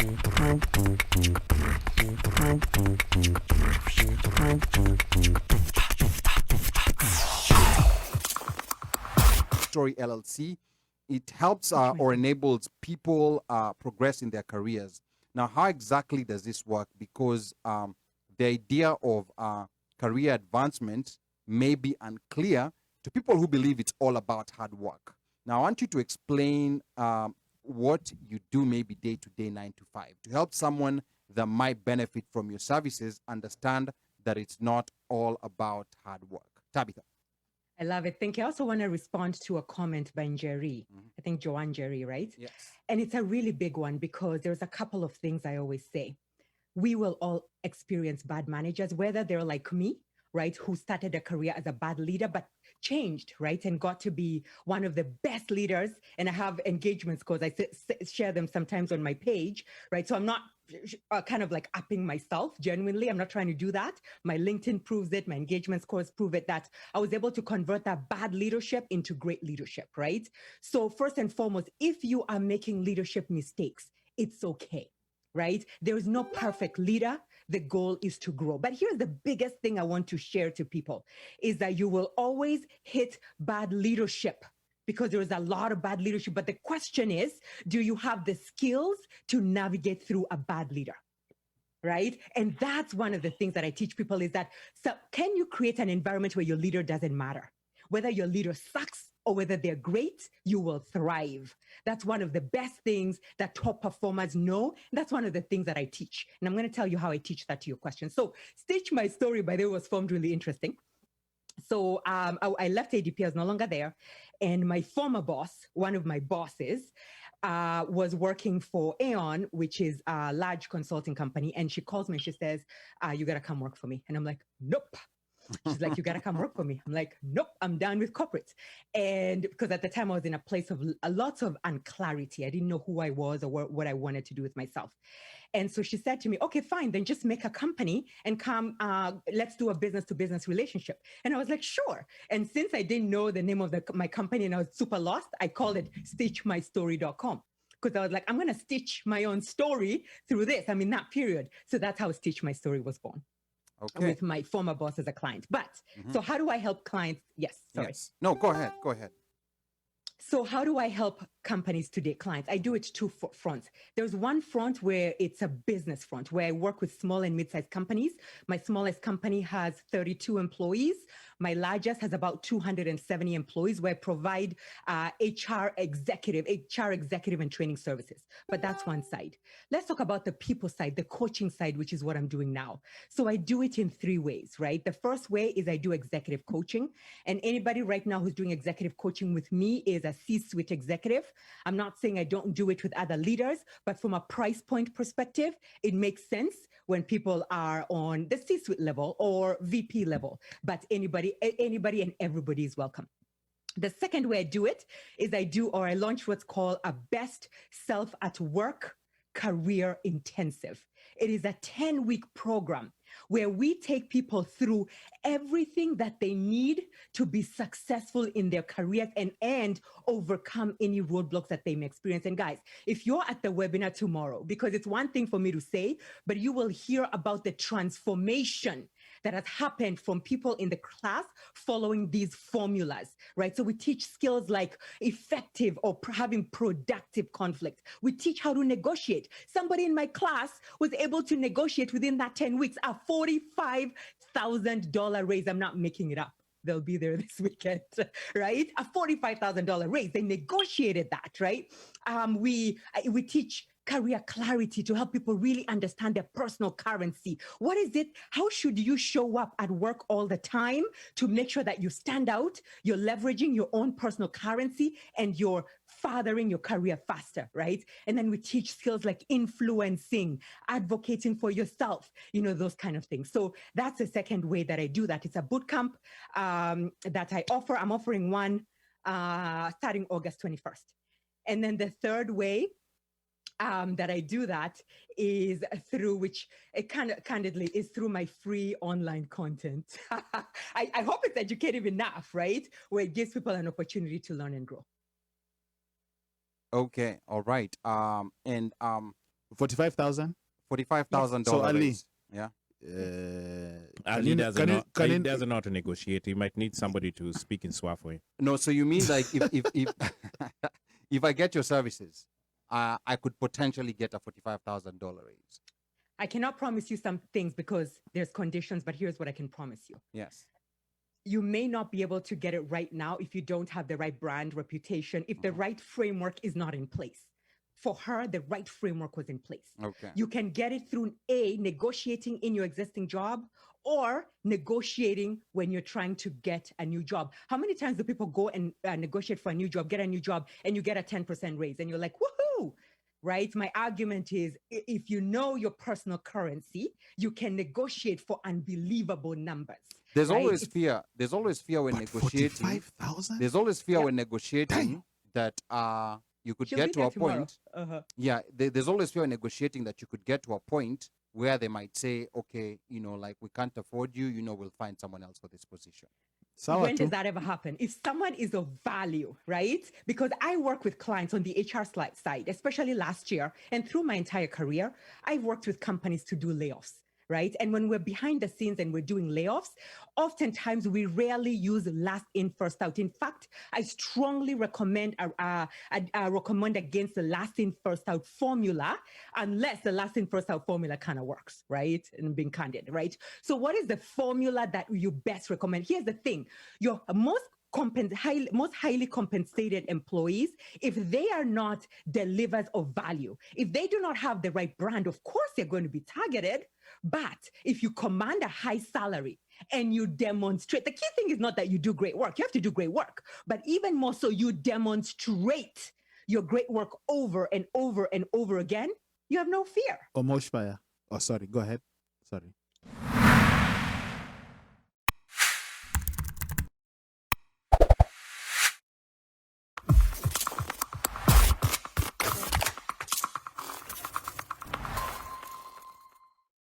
Story LLC. It helps or enables people progress in their careers. Now, how exactly does this work? Because the idea of career advancement may be unclear to people who believe it's all about hard work. Now, I want you to explain what you do maybe day to day, 9 to 5, to help someone that might benefit from your services understand that it's not all about hard work. Tabitha. I love it. Thank you. I also want to respond to a comment by Jerry. I think Joanne Jerry, right? Yes. And it's a really big one because there's a couple of things I always say. We will all experience bad managers, whether they're like me, right, who started a career as a bad leader, but changed, right, and got to be one of the best leaders. And I have engagement scores. I share them sometimes on my page, right? So I'm not kind of like upping myself genuinely. I'm not trying to do that. My LinkedIn proves it. My engagement scores prove it, that I was able to convert that bad leadership into great leadership, right? So first and foremost, if you are making leadership mistakes, it's okay, right? There is no perfect leader. The goal is to grow. But here's the biggest thing I want to share to people is that you will always hit bad leadership because there is a lot of bad leadership. But the question is, do you have the skills to navigate through a bad leader? Right? And that's one of the things that I teach people is that, so can you create an environment where your leader doesn't matter? Whether your leader sucks or whether they're great, you will thrive. That's one of the best things that top performers know. That's one of the things that I teach. And I'm going to tell you how I teach that to your question. So Stitch My Story, by the way, was formed really interesting. So I left ADP, I was no longer there. And my former boss, one of my bosses, was working for Aon, which is a large consulting company. And she calls me and she says, you got to come work for me. And I'm like, nope. She's like, you got to come work for me. I'm like, nope, I'm done with corporate. And because at the time I was in a place of a lot of unclarity. I didn't know who I was or what I wanted to do with myself. And so she said to me, okay, fine, then just make a company and come, let's do a business to business relationship. And I was like, sure. And since I didn't know the name of my company and I was super lost, I called it stitchmystory.com. Because I was like, I'm going to stitch my own story through this. I'm in that period. So that's how Stitch My Story was born. Okay. With my former boss as a client. But so how do I help clients? Yes, sorry. Yes. No, go ahead. Go ahead. So how do I help companies today, clients? I do it two fronts. There's one front where it's a business front, where I work with small and mid-sized companies. My smallest company has 32 employees. My largest has about 270 employees, where I provide HR executive and training services. But that's one side. Let's talk about the people side, the coaching side, which is what I'm doing now. So I do it in 3 ways, right? The first way is I do executive coaching. And anybody right now who's doing executive coaching with me is a C-suite executive. I'm not saying I don't do it with other leaders, but from a price point perspective, it makes sense when people are on the C-suite level or VP level. But anybody and everybody is welcome. The second way I do it is I launch what's called a Best Self at Work Career Intensive. It is a 10-week program where we take people through everything that they need to be successful in their careers and overcome any roadblocks that they may experience. And guys, if you're at the webinar tomorrow, because it's one thing for me to say, but you will hear about the transformation that has happened from people in the class following these formulas, right? So we teach skills like effective or having productive conflict. We teach how to negotiate. Somebody in my class was able to negotiate within that 10 weeks, a $45,000 raise. I'm not making it up. They'll be there this weekend, right? A $45,000 raise. They negotiated that, right? We teach career clarity to help people really understand their personal currency. What is it? How should you show up at work all the time to make sure that you stand out, you're leveraging your own personal currency, and you're furthering your career faster, right? And then we teach skills like influencing, advocating for yourself, those kind of things. So that's the second way that I do that. It's a boot camp that I offer. I'm offering one starting August 21st. And then the third way that I do that is through candidly is through my free online content. I hope it's educative enough, right? Where it gives people an opportunity to learn and grow. Okay. All right. 45,000. $45,000 So, Ali, raise. Yeah. Ali doesn't know how to negotiate. He might need somebody to speak in Swa for him. No, so you mean like if if I get your services, I could potentially get a $45,000 raise. I cannot promise you some things because there's conditions, but here's what I can promise you. Yes. You may not be able to get it right now if you don't have the right brand reputation, if the right framework is not in place. For her, the right framework was in place. Okay. You can get it through negotiating in your existing job or negotiating when you're trying to get a new job. How many times do people go and negotiate for a new job, get a new job, and you get a 10% raise and you're like, woohoo, right? My argument is if you know your personal currency, you can negotiate for unbelievable numbers. There's right? always fear. There's always fear when But negotiating. 45,000. There's always fear when negotiating that you could She'll get be to there a tomorrow. point. Uh-huh. Yeah, there's always fear in negotiating that you could get to a point where they might say, okay, like we can't afford you, we'll find someone else for this position. When does that ever happen? If someone is of value, right? Because I work with clients on the HR side, especially last year and through my entire career, I've worked with companies to do layoffs, right? And when we're behind the scenes and we're doing layoffs, oftentimes we rarely use last in, first out. In fact, I strongly recommend against the last in, first out formula, unless the last in, first out formula kind of works, right? And being candid, right? So what is the formula that you best recommend? Here's the thing. Your most highly compensated employees, if they are not delivers of value, if they do not have the right brand, of course they're going to be targeted. But if you command a high salary and you demonstrate, the key thing is not that you do great work. You have to do great work. But even more so, you demonstrate your great work over and over and over again, you have no fear. Omoshpaya. Oh, sorry. Go ahead. Sorry.